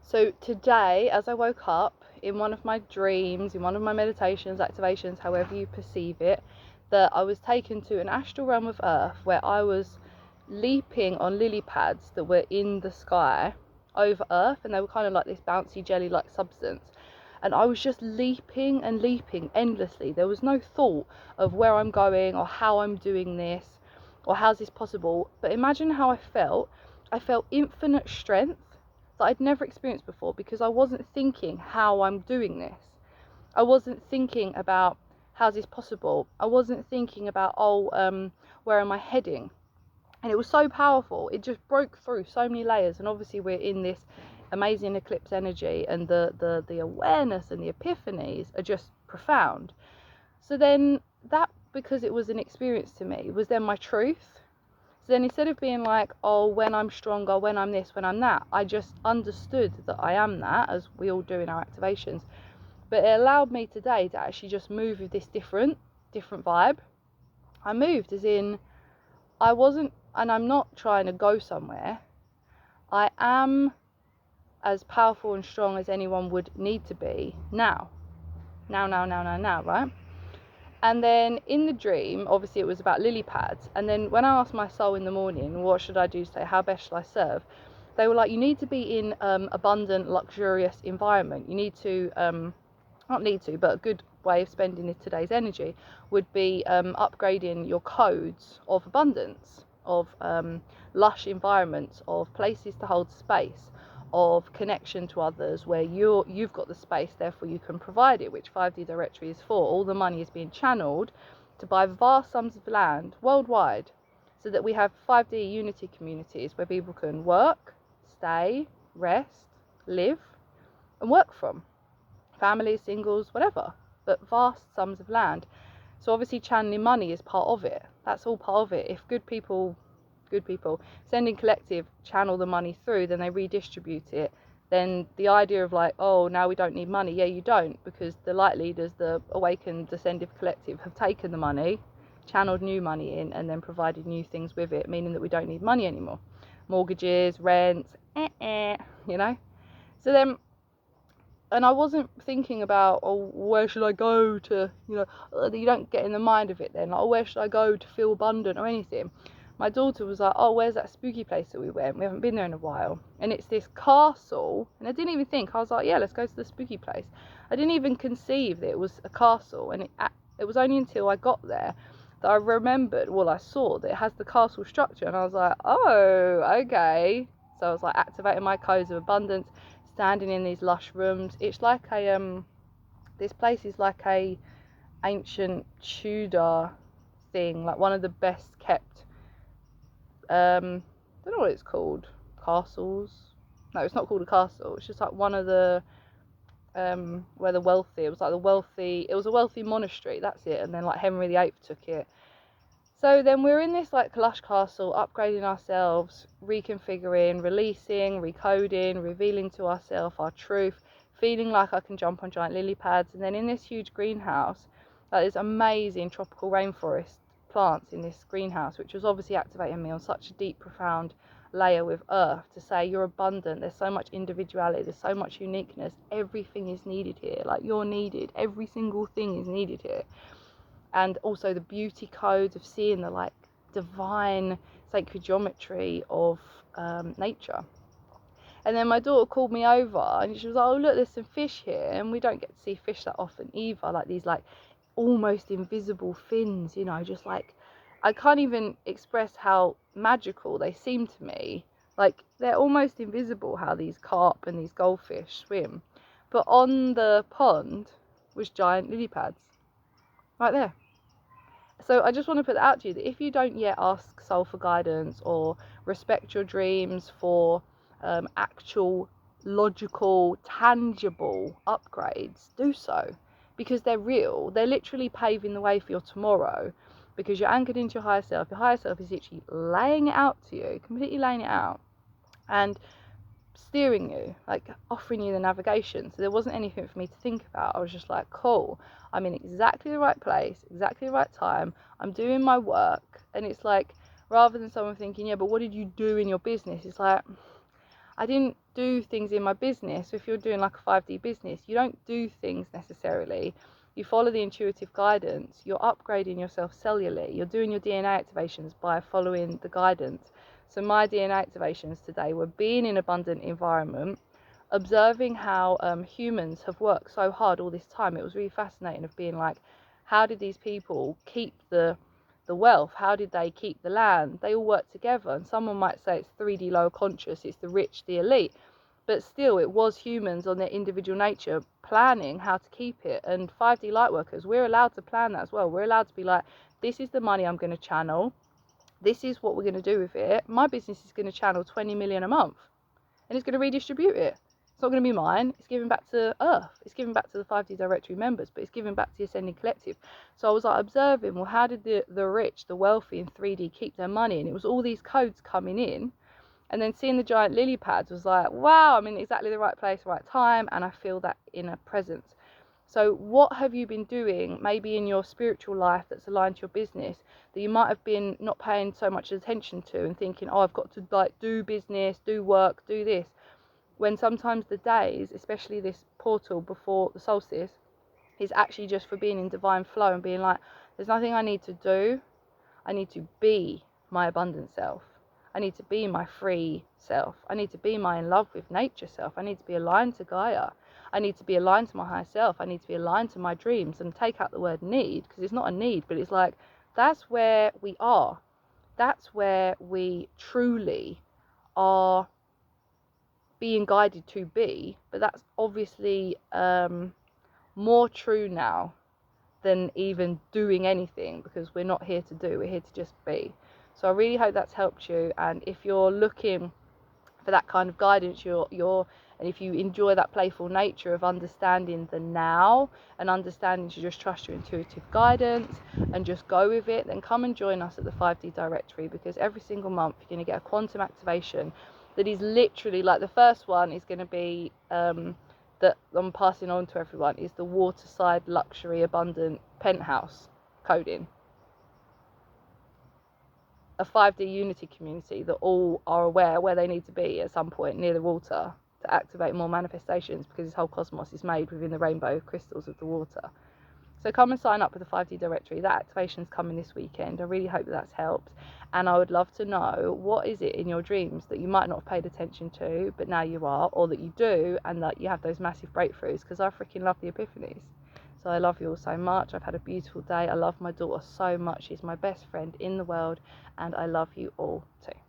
So today, as I woke up, in one of my dreams, in one of my meditations, activations, however you perceive it, that I was taken to an astral realm of earth where I was leaping on lily pads that were in the sky over earth, and they were kind of like this bouncy jelly like substance, and I was just leaping and leaping endlessly. There was no thought of where I'm going or how I'm doing this or how's this possible. But imagine how I felt infinite strength that I'd never experienced before, because I wasn't thinking how I'm doing this. I wasn't thinking about how's this possible. I wasn't thinking about where am I heading. And it was so powerful. It just broke through so many layers. And obviously we're in this amazing eclipse energy, and the awareness and the epiphanies are just profound. So then that, because it was an experience to me, was then my truth. So then instead of being like, oh, when I'm stronger, when I'm this, when I'm that, I just understood that I am that, as we all do in our activations. But it allowed me today to actually just move with this different vibe. I moved as in, I wasn't, and I'm not trying to go somewhere. I am as powerful and strong as anyone would need to be now, right? And then in the dream, obviously it was about lily pads. And then when I asked my soul in the morning, what should I do today? How best should I serve? They were like, you need to be in abundant, luxurious environment. You need to, not need to, but a good way of spending today's energy would be upgrading your codes of abundance, of lush environments, of places to hold space, of connection to others, where you've got the space, therefore you can provide it, which 5D directory is for. All the money is being channeled to buy vast sums of land worldwide, so that we have 5D unity communities where people can work, stay, rest, live, and work from. Families, singles, whatever, but vast sums of land. So obviously channeling money is part of it. That's all part of it. If good people, sending collective, channel the money through, then they redistribute it. Then the idea of like, oh, now we don't need money. Yeah, you don't, because the light leaders, the awakened descended collective, have taken the money, channeled new money in, and then provided new things with it, meaning that we don't need money anymore. Mortgages, rents, you know. So then, and I wasn't thinking about, oh, where should I go to, you don't get in the mind of it then, like, oh, where should I go to feel abundant or anything. My daughter was like, oh, where's that spooky place that we went? We haven't been there in a while. And it's this castle. And I didn't even think. I was like, yeah, let's go to the spooky place. I didn't even conceive that it was a castle. And it was only until I got there that I remembered, well, I saw that it has the castle structure. And I was like, oh, okay. So I was like activating my codes of abundance, standing in these lush rooms. It's like this place is like a ancient Tudor thing, like one of the best kept, don't know what it's called, castles. No, it's not called a castle. It's just like one of the where the wealthy. It was a wealthy monastery. That's it. And then like Henry VIII took it. So then we're in this like lush castle, upgrading ourselves, reconfiguring, releasing, recoding, revealing to ourselves our truth, feeling like I can jump on giant lily pads. And then in this huge greenhouse, like this amazing tropical rainforest plants in this greenhouse, which was obviously activating me on such a deep, profound layer with earth, to say you're abundant, there's so much individuality, there's so much uniqueness, everything is needed here, like you're needed, every single thing is needed here. And also the beauty codes of seeing the like divine sacred geometry of nature. And then my daughter called me over and she was like, oh look, there's some fish here, and we don't get to see fish that often either, like these like almost invisible fins, just like, I can't even express how magical they seem to me. Like they're almost invisible, how these carp and these goldfish swim. But on the pond was giant lily pads right there. So I just want to put that out to you, that if you don't yet ask soul for guidance or respect your dreams for actual, logical, tangible upgrades, do so, because they're real. They're literally paving the way for your tomorrow, because you're anchored into your higher self. Your higher self is literally laying it out to you, completely laying it out and steering you, like offering you the navigation. So there wasn't anything for me to think about. I was just like, cool, I'm in exactly the right place, exactly the right time, I'm doing my work. And it's like, rather than someone thinking, yeah, but what did you do in your business, it's like, I didn't do things in my business. So if you're doing like a 5D business, you don't do things necessarily. You follow the intuitive guidance. You're upgrading yourself cellularly. You're doing your DNA activations by following the guidance. So my DNA activations today were being in an abundant environment, observing how humans have worked so hard all this time. It was really fascinating of being like, how did these people keep the wealth? How did they keep the land? They all work together. And someone might say it's 3D low conscious, it's the rich, the elite, but still it was humans on their individual nature planning how to keep it. And 5D light workers, we're allowed to plan that as well. We're allowed to be like, this is the money I'm going to channel, this is what we're going to do with it. My business is going to channel 20 million a month, and it's going to redistribute it. It's not going to be mine. It's giving back to Earth. It's giving back to the 5D directory members, but it's giving back to the Ascending Collective. So I was like observing, well, how did the rich, the wealthy in 3D keep their money? And it was all these codes coming in. And then seeing the giant lily pads was like, wow, I'm in exactly the right place, right time. And I feel that inner presence. So what have you been doing maybe in your spiritual life that's aligned to your business that you might have been not paying so much attention to and thinking, oh, I've got to like do business, do work, do this, when sometimes the days, especially this portal before the solstice, is actually just for being in divine flow and being like, there's nothing I need to do. I need to be my abundant self. I need to be my free self. I need to be my in love with nature self. I need to be aligned to Gaia. I need to be aligned to my higher self. I need to be aligned to my dreams, and take out the word need, because it's not a need, but it's like, that's where we are. That's where we truly are being guided to be. But that's obviously more true now than even doing anything, because we're not here to do, we're here to just be. So I really hope that's helped you. And if you're looking for that kind of guidance, and if you enjoy that playful nature of understanding the now and understanding to just trust your intuitive guidance and just go with it, then come and join us at the 5D directory, because every single month you're going to get a quantum activation that is literally like, the first one is going to be that I'm passing on to everyone, is the waterside luxury abundant penthouse coding. A 5D unity community that all are aware where they need to be at some point near the water to activate more manifestations, because this whole cosmos is made within the rainbow crystals of the water. So come and sign up with the 5D directory. That activation is coming this weekend. I really hope that that's helped. And I would love to know, what is it in your dreams that you might not have paid attention to, but now you are, or that you do, and that you have those massive breakthroughs, because I freaking love the epiphanies. So I love you all so much. I've had a beautiful day. I love my daughter so much. She's my best friend in the world, and I love you all too.